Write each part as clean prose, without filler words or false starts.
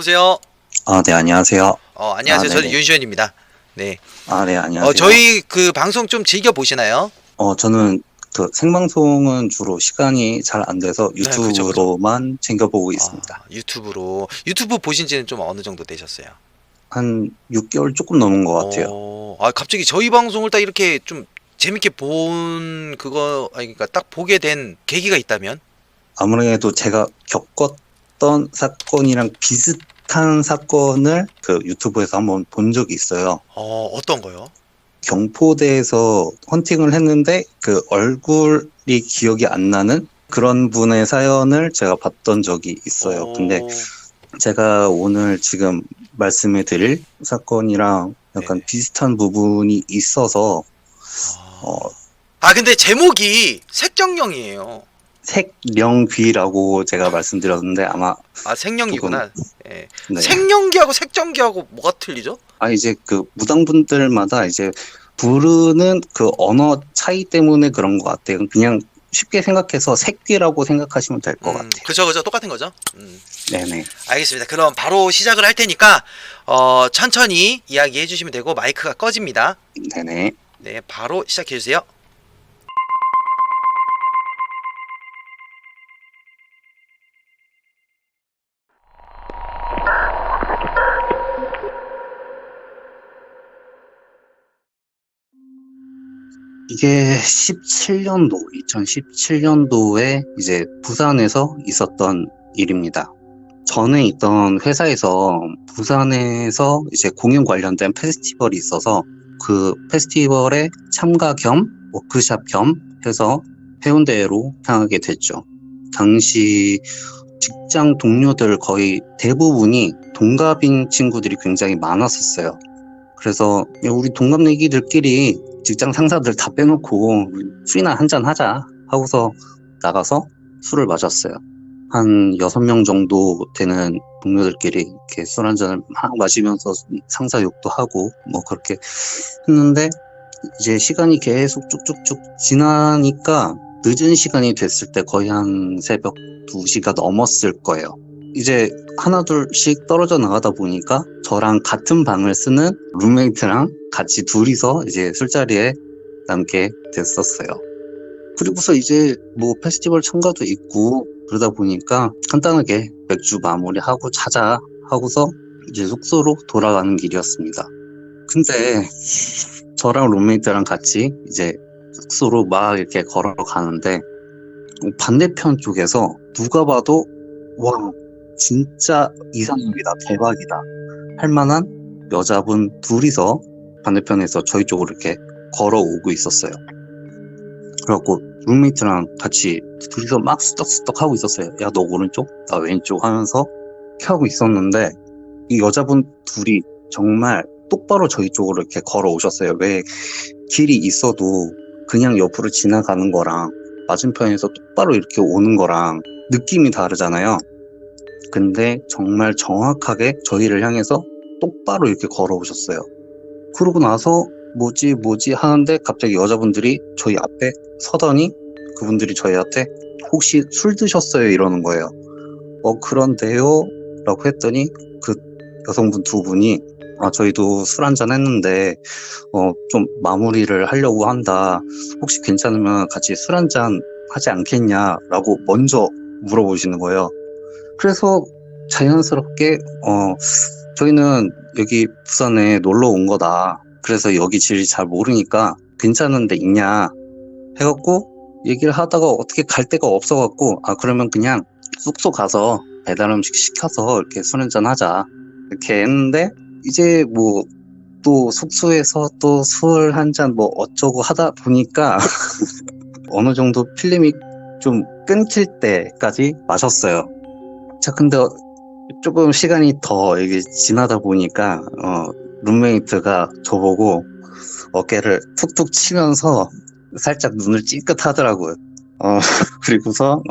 여보세요? 네, 안녕하세요. 안녕하세요. 저는 네네. 윤시현입니다. 네. 네, 안녕하세요. 저희 그 방송 좀 즐겨 보시나요? 저는 그 생방송은 주로 시간이 잘 안 돼서 네, 그쵸. 유튜브로만 챙겨보고 있습니다. 유튜브로. 유튜브 보신 지는 좀 어느 정도 되셨어요? 한 6개월 조금 넘은 것 같아요. 갑자기 저희 방송을 딱 이렇게 좀 재밌게 그러니까 딱 보게 된 계기가 있다면? 아무래도 제가 겪었던 사건이랑 비슷한 사건을 그 유튜브에서 한번 본 적이 있어요. 어떤 거요? 경포대에서 헌팅을 했는데 그 얼굴이 기억이 안 나는 그런 분의 사연을 제가 봤던 적이 있어요. 근데 제가 오늘 지금 말씀해 드릴 사건이랑 약간 네네. 비슷한 부분이 있어서 근데 제목이 색정령이에요. 색령귀라고 제가 말씀드렸는데 아마 조금 색령이구나. 예. 네. 색연기하고 색정기하고 뭐가 틀리죠? 이제 그 무당분들마다 이제 부르는 그 언어 차이 때문에 그런 것 같아요. 그냥 쉽게 생각해서 색귀라고 생각하시면 될 것 같아요. 그죠. 똑같은 거죠. 네네. 알겠습니다. 그럼 바로 시작을 할 테니까 천천히 이야기해 주시면 되고 마이크가 꺼집니다. 네네. 네, 바로 시작해 주세요. 이게 2017년도에 이제 부산에서 있었던 일입니다. 전에 있던 회사에서 부산에서 이제 공연 관련된 페스티벌이 있어서 그 페스티벌에 참가 겸 워크샵 겸 해서 해운대로 향하게 됐죠. 당시 직장 동료들 거의 대부분이 동갑인 친구들이 굉장히 많았었어요. 그래서 우리 동갑내기들끼리 직장 상사들 다 빼놓고 술이나 한잔 하자 하고서 나가서 술을 마셨어요. 한 6명 정도 되는 동료들끼리 이렇게 술 한잔을 막 마시면서 상사 욕도 하고 뭐 그렇게 했는데 이제 시간이 계속 쭉쭉쭉 지나니까 늦은 시간이 됐을 때 거의 한 새벽 2시가 넘었을 거예요. 이제 하나둘씩 떨어져 나가다 보니까 저랑 같은 방을 쓰는 룸메이트랑 같이 둘이서 이제 술자리에 남게 됐었어요. 그리고서 이제 뭐 페스티벌 참가도 있고 그러다 보니까 간단하게 맥주 마무리하고 자자 하고서 이제 숙소로 돌아가는 길이었습니다. 근데 저랑 룸메이트랑 같이 이제 숙소로 막 이렇게 걸어가는데 반대편 쪽에서 누가 봐도 와 진짜 이상입니다. 대박이다. 할 만한 여자분 둘이서 반대편에서 저희 쪽으로 이렇게 걸어오고 있었어요. 그래갖고 룸메이트랑 같이 둘이서 막 수덕수덕 하고 있었어요. 야, 너 오른쪽? 나 왼쪽 하면서 이렇게 하고 있었는데 이 여자분 둘이 정말 똑바로 저희 쪽으로 이렇게 걸어오셨어요. 왜 길이 있어도 그냥 옆으로 지나가는 거랑 맞은편에서 똑바로 이렇게 오는 거랑 느낌이 다르잖아요. 근데 정말 정확하게 저희를 향해서 똑바로 이렇게 걸어오셨어요. 그러고 나서 뭐지 하는데 갑자기 여자분들이 저희 앞에 서더니 그분들이 저희한테 혹시 술 드셨어요? 이러는 거예요. 그런데요? 라고 했더니 그 여성분 두 분이 저희도 술 한잔 했는데 좀 마무리를 하려고 한다. 혹시 괜찮으면 같이 술 한잔 하지 않겠냐? 라고 먼저 물어보시는 거예요. 그래서 자연스럽게 저희는 여기 부산에 놀러 온 거다. 그래서 여기 질 잘 모르니까 괜찮은 데 있냐 해갖고 얘기를 하다가 어떻게 갈 데가 없어갖고 그러면 그냥 숙소 가서 배달 음식 시켜서 이렇게 술 한잔 하자 이렇게 했는데 이제 뭐 또 숙소에서 또 술 한잔 뭐 어쩌고 하다 보니까 어느 정도 필름이 좀 끊길 때까지 마셨어요. 자, 근데 조금 시간이 더 이게 지나다 보니까 룸메이트가 저보고 어깨를 툭툭 치면서 살짝 눈을 찌긋하더라고요. 그리고서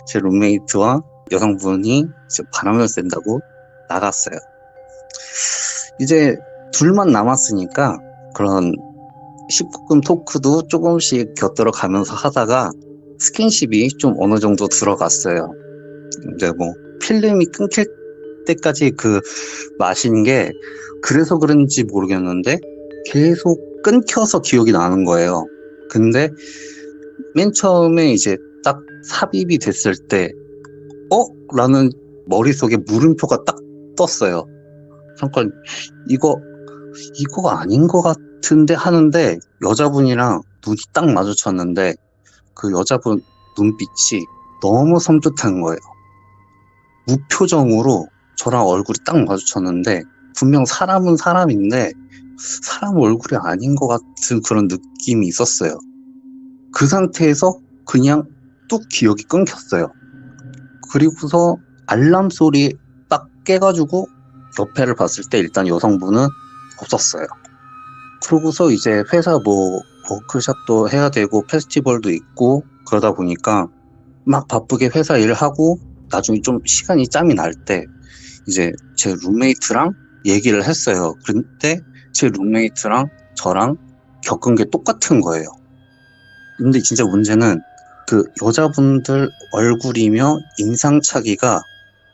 제 룸메이트와 여성분이 이제 바람을 쐰다고 나갔어요. 이제 둘만 남았으니까 그런 19금 토크도 조금씩 곁들어 가면서 하다가 스킨십이 좀 어느 정도 들어갔어요. 이제 뭐 필름이 끊길 때까지 그 마신 게 그래서 그런지 모르겠는데 계속 끊겨서 기억이 나는 거예요. 근데 맨 처음에 이제 딱 삽입이 됐을 때 라는 머릿속에 물음표가 딱 떴어요. 잠깐 이거 아닌 것 같은데 하는데 여자분이랑 눈이 딱 마주쳤는데 그 여자분 눈빛이 너무 섬뜩한 거예요. 무표정으로 저랑 얼굴이 딱 마주쳤는데 분명 사람은 사람인데 사람 얼굴이 아닌 것 같은 그런 느낌이 있었어요. 그 상태에서 그냥 뚝 기억이 끊겼어요. 그리고서 알람 소리 딱 깨가지고 옆에를 봤을 때 일단 여성분은 없었어요. 그러고서 이제 회사 워크숍도 해야 되고 페스티벌도 있고 그러다 보니까 막 바쁘게 회사 일하고 나중에 좀 시간이 짬이 날 때 이제 제 룸메이트랑 얘기를 했어요. 그런데 제 룸메이트랑 저랑 겪은 게 똑같은 거예요. 근데 진짜 문제는 그 여자분들 얼굴이며 인상착의가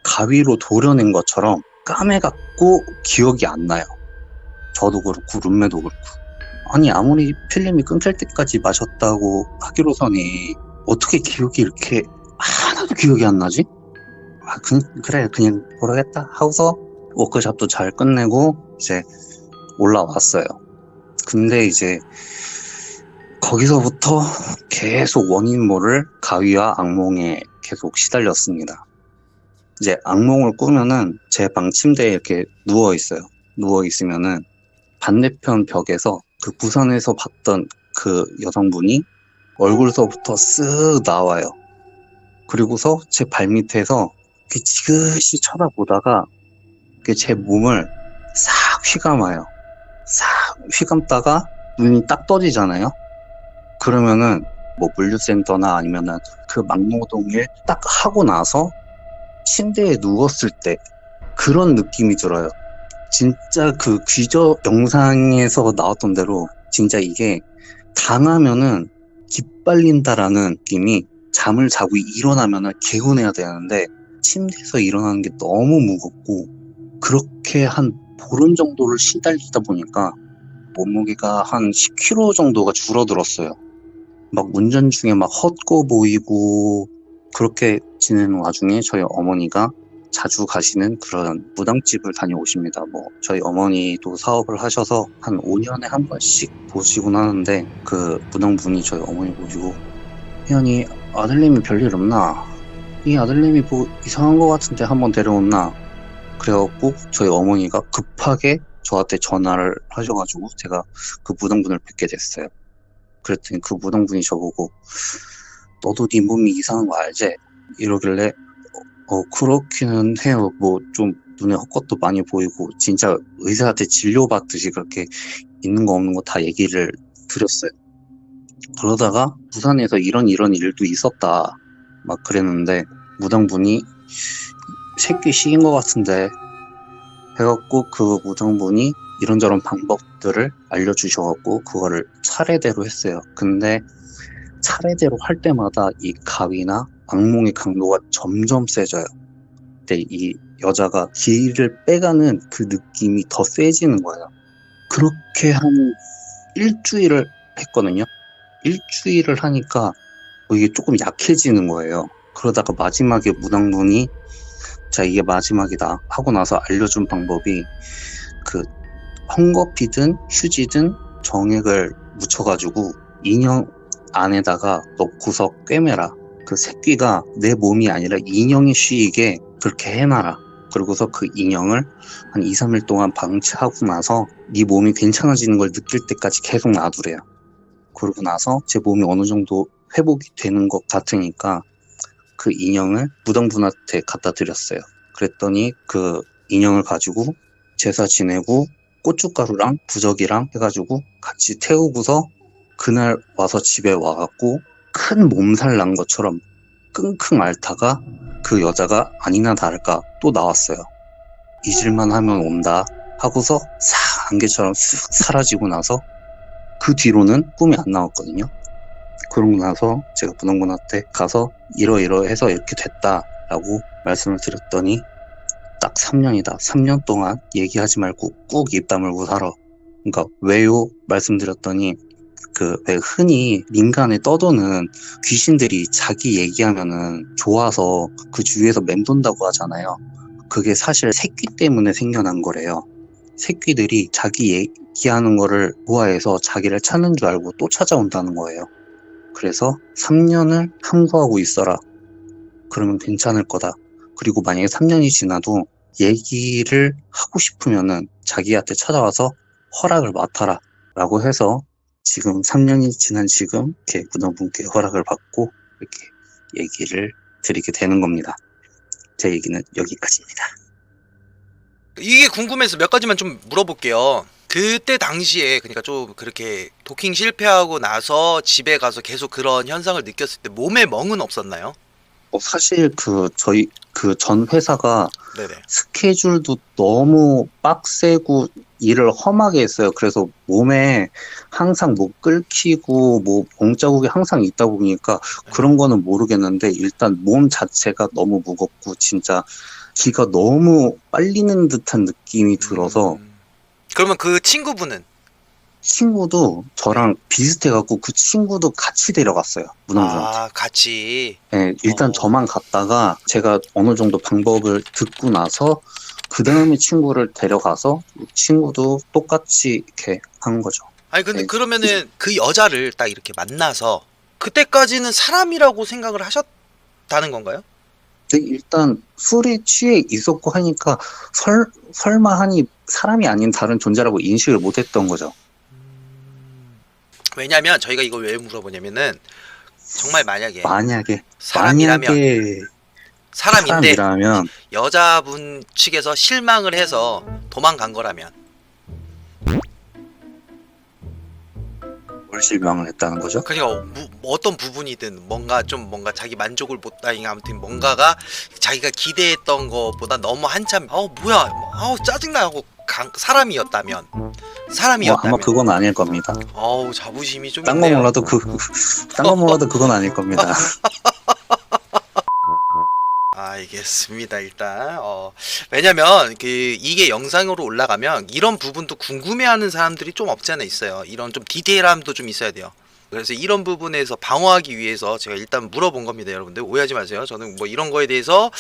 가위로 도려낸 것처럼 까매갖고 기억이 안 나요. 저도 그렇고 룸메도 그렇고. 아니 아무리 필름이 끊길 때까지 마셨다고 하기로서니 어떻게 기억이 이렇게 하나도 기억이 안 나지? 그래 그냥 모르겠다 하고서 워크숍도 잘 끝내고 이제 올라왔어요. 근데 이제 거기서부터 계속 원인 모를 가위와 악몽에 계속 시달렸습니다. 이제 악몽을 꾸면은 제 방 침대에 이렇게 누워 있어요. 누워 있으면은 반대편 벽에서 그 부산에서 봤던 그 여성분이 얼굴서부터 쓱 나와요. 그리고서 제 발밑에서 이렇게 지그시 쳐다보다가 제 몸을 싹 휘감아요. 싹 휘감다가 눈이 딱 떠지잖아요. 그러면은 뭐 물류센터나 아니면은 그 막노동일 딱 하고 나서 침대에 누웠을 때 그런 느낌이 들어요. 진짜 그 귀저 영상에서 나왔던 대로 진짜 이게 당하면은 기빨린다라는 느낌이 잠을 자고 일어나면은 개운해야 되는데 침대에서 일어나는 게 너무 무겁고 그렇게 한 보름 정도를 시달리다 보니까 몸무게가 한 10kg 정도가 줄어들었어요. 막 운전 중에 막 헛고 보이고 그렇게 지내는 와중에 저희 어머니가 자주 가시는 그런 무당집을 다녀오십니다. 뭐 저희 어머니도 사업을 하셔서 한 5년에 한 번씩 보시곤 하는데 그 무당분이 저희 어머니 보시고 혜연이 아들님이 별일 없나? 이 아들님이 뭐 이상한 거 같은데 한번 데려온나? 그래갖고 저희 어머니가 급하게 저한테 전화를 하셔가지고 제가 그 무당분을 뵙게 됐어요. 그랬더니 그 무당분이 저보고 너도 네 몸이 이상한 거 알지? 이러길래 그렇기는 해요. 뭐 좀 눈에 헛것도 많이 보이고 진짜 의사한테 진료받듯이 그렇게 있는 거 없는 거 다 얘기를 드렸어요. 그러다가 부산에서 이런 일도 있었다 막 그랬는데 무당분이 새끼 시인 것 같은데 해갖고 그 무당분이 이런저런 방법들을 알려주셔갖고 그거를 차례대로 했어요. 근데 차례대로 할 때마다 이 가위나 악몽의 강도가 점점 세져요. 근데 이 여자가 기를 빼가는 그 느낌이 더 세지는 거예요. 그렇게 한 일주일을 했거든요. 일주일을 하니까 이게 조금 약해지는 거예요. 그러다가 마지막에 무당분이 자 이게 마지막이다 하고 나서 알려준 방법이 그 헝겊이든 휴지든 정액을 묻혀가지고 인형 안에다가 넣고서 꿰매라. 그 새끼가 내 몸이 아니라 인형이 쉬이게 그렇게 해놔라. 그리고서 그 인형을 한 2, 3일 동안 방치하고 나서 네 몸이 괜찮아지는 걸 느낄 때까지 계속 놔두래요. 그러고 나서 제 몸이 어느 정도 회복이 되는 것 같으니까 그 인형을 무당분한테 갖다 드렸어요. 그랬더니 그 인형을 가지고 제사 지내고 고춧가루랑 부적이랑 해가지고 같이 태우고서 그날 와서 집에 와갖고 큰 몸살 난 것처럼 끙끙 앓다가 그 여자가 아니나 다를까 또 나왔어요. 잊을만 하면 온다 하고서 싹 안개처럼 쓱 사라지고 나서 그 뒤로는 꿈이 안 나왔거든요. 그러고 나서 제가 무당분한테 가서 이러이러해서 이렇게 됐다라고 말씀을 드렸더니 딱 3년이다. 3년 동안 얘기하지 말고 꾹 입 다물고 살아. 그러니까 왜요? 말씀드렸더니 그 왜 흔히 민간에 떠도는 귀신들이 자기 얘기하면은 좋아서 그 주위에서 맴돈다고 하잖아요. 그게 사실 새끼 때문에 생겨난 거래요. 새끼들이 자기 얘기하는 거를 좋아해서 자기를 찾는 줄 알고 또 찾아온다는 거예요. 그래서 3년을 함구하고 있어라. 그러면 괜찮을 거다. 그리고 만약에 3년이 지나도 얘기를 하고 싶으면은 자기한테 찾아와서 허락을 맡아라. 라고 해서 지금 3년이 지난 지금 이렇게 문어분께 허락을 받고 이렇게 얘기를 드리게 되는 겁니다. 제 얘기는 여기까지입니다. 이게 궁금해서 몇 가지만 좀 물어볼게요. 그때 당시에 그러니까 좀 그렇게 도킹 실패하고 나서 집에 가서 계속 그런 현상을 느꼈을 때 몸에 멍은 없었나요? 사실 저희 그 전 회사가 네네. 스케줄도 너무 빡세고 일을 험하게 했어요. 그래서 몸에 항상 뭐 끓기고 뭐 봉자국이 항상 있다 보니까 그런 거는 모르겠는데 일단 몸 자체가 너무 무겁고 진짜 기가 너무 빨리는 듯한 느낌이 들어서 그러면 그 친구분은 친구도 저랑 비슷해갖고 그 친구도 같이 데려갔어요. 문어주한테. 같이. 네, 일단 어. 저만 갔다가 제가 어느 정도 방법을 듣고 나서 그 다음에 친구를 데려가서 친구도 똑같이 이렇게 한 거죠. 아니 근데 네. 그러면은 그 여자를 딱 이렇게 만나서 그때까지는 사람이라고 생각을 하셨다는 건가요? 근데 일단 술에 취해 있었고 하니까 설마 하니 사람이 아닌 다른 존재라고 인식을 못했던 거죠. 왜냐면 저희가 이걸 왜 물어보냐면은 정말 만약에 만약에 사람인데 사람이라면 여자분 측에서 실망을 해서 도망간 거라면 뭘 실망을 했다는 거죠? 그러니까 어떤 부분이든 뭔가 자기 만족을 못 아니 아무튼 뭔가가 자기가 기대했던 것보다 너무 한참 뭐야 짜증나 하고 사람이었다면 아마 그건 아닐 겁니다. 자부심이 좀 딴 거 있네요. 몰라도 딴 거 몰라도 그건 아닐 겁니다. 알겠습니다. 일단 왜냐면 이게 영상으로 올라가면 이런 부분도 궁금해하는 사람들이 좀 없지 않아 있어요. 이런 좀 디테일함도 좀 있어야 돼요. 그래서 이런 부분에서 방어하기 위해서 제가 일단 물어본 겁니다. 여러분들 오해하지 마세요. 저는 뭐 이런 거에 대해서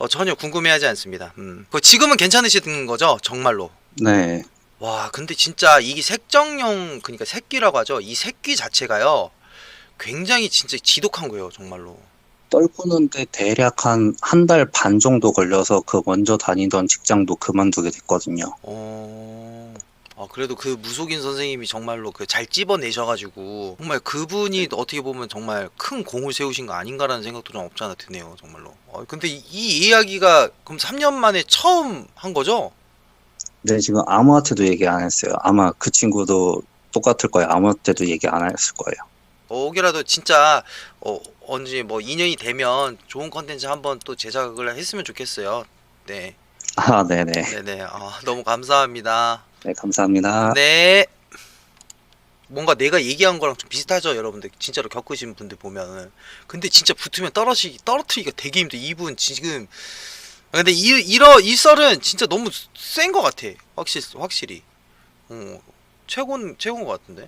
전혀 궁금해하지 않습니다. 지금은 괜찮으신 거죠? 정말로. 네. 와 근데 진짜 이게 색정령 그러니까 새끼라고 하죠. 이 새끼 자체가요 굉장히 진짜 지독한 거예요. 정말로. 떨구는데 대략 한 달 반 정도 걸려서 그 먼저 다니던 직장도 그만두게 됐거든요. 그래도 그 무속인 선생님이 정말로 잘 찝어내셔가지고 정말 그분이 어떻게 보면 정말 큰 공을 세우신 거 아닌가라는 생각도 좀 없지 않아 드네요. 정말로. 근데 이 이야기가 그럼 3년 만에 처음 한 거죠? 네, 지금 아무한테도 얘기 안 했어요. 아마 그 친구도 똑같을 거예요. 아무한테도 얘기 안 했을 거예요. 혹이라도 진짜 언제 뭐 인연이 되면 좋은 컨텐츠 한번 또 제작을 했으면 좋겠어요. 네. 네네. 네네. 너무 감사합니다. 네, 감사합니다. 네. 뭔가 내가 얘기한 거랑 좀 비슷하죠, 여러분들. 진짜로 겪으신 분들 보면은. 근데 진짜 붙으면 떨어뜨리기가 되게 힘들어. 이분 지금. 근데 이 썰은 진짜 너무 센 것 같아. 확실히. 최고인 것 같은데.